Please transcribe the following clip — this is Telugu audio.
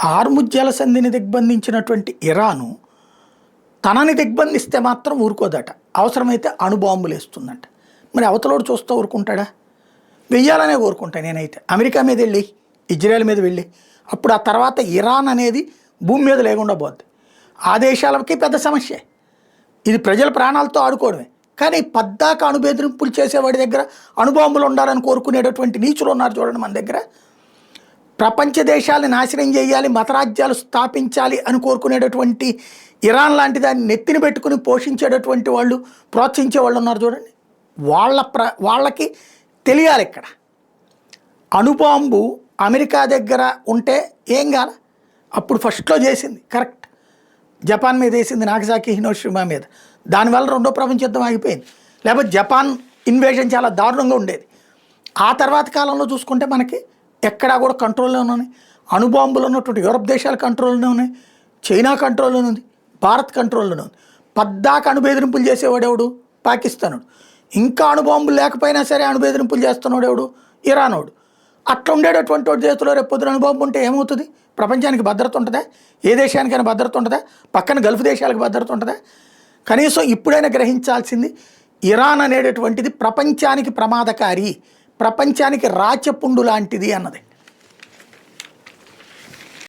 హార్ముజ్ జలసంధిని దిగ్బంధించినటువంటి ఇరాను తనని దిగ్బంధిస్తే మాత్రం ఊరుకోదట, అవసరమైతే అణుబాంబులు వేస్తుందంట. మరి అవతలోడు చూస్తూ ఊరుకుంటాడా? వెయ్యాలనే కోరుకుంటా నేనైతే. అమెరికా మీద వెళ్ళి, ఇజ్రాయెల్ మీద వెళ్ళి, అప్పుడు ఆ తర్వాత ఇరాన్ అనేది భూమి మీద లేకుండా పోద్ది. ఆ దేశాలకి పెద్ద సమస్య. ఇది ప్రజల ప్రాణాలతో ఆడుకోవడమే. కానీ పద్దాక అణుబెదిరింపులు చేసేవాడి దగ్గర అణుబాంబులు ఉండాలని కోరుకునేటటువంటి నీచులు ఉన్నారు చూడండి మన దగ్గర. ప్రపంచ దేశాలను నాశనం చేయాలి, మతరాజ్యాలు స్థాపించాలి అని కోరుకునేటటువంటి ఇరాన్ లాంటి దాన్ని నెత్తిని పెట్టుకుని పోషించేటటువంటి వాళ్ళు, ప్రోత్సహించే వాళ్ళు ఉన్నారు చూడండి. వాళ్ళకి తెలియాలి ఇక్కడ అణుబాంబు అమెరికా దగ్గర ఉంటే ఏం కాదు. అప్పుడు ఫస్ట్లో చేసింది కరెక్ట్, జపాన్ మీద వేసింది, నాగసాకి హిరోషిమా మీద. దానివల్ల రెండో ప్రపంచ యుద్ధం ఆగిపోయింది. లేకపోతే జపాన్ ఇన్వేషన్ చాలా దారుణంగా ఉండేది. ఆ తర్వాత కాలంలో చూసుకుంటే మనకి ఎక్కడా కూడా కంట్రోల్లోనే ఉన్నాయి. అణుబాంబులు ఉన్నటువంటి యూరప్ దేశాల కంట్రోల్లోనే ఉన్నాయి, చైనా కంట్రోల్లోనే ఉంది, భారత్ కంట్రోల్లోనే ఉంది. పద్దాక అణుబెదిరింపులు చేసేవాడు ఎవడు? పాకిస్తానుడు. ఇంకా అణుబాంబులు లేకపోయినా సరే అణుబెదిరింపులు చేస్తున్నాడు ఎవడు? ఇరానోడు. అట్లా ఉండేటటువంటి వాడి చేతిలో రేపు పొద్దున అణుబాంబు ఉంటే ఏమవుతుంది? ప్రపంచానికి భద్రత ఉంటుందా? ఏ దేశానికైనా భద్రత ఉంటుందా? పక్కన గల్ఫ్ దేశాలకు భద్రత ఉంటుందా? కనీసం ఇప్పుడైనా గ్రహించాల్సింది, ఇరాన్ అనేటటువంటిది ప్రపంచానికి ప్రమాదకారి, ప్రపంచానికి రాచపుండు లాంటిది అన్నది.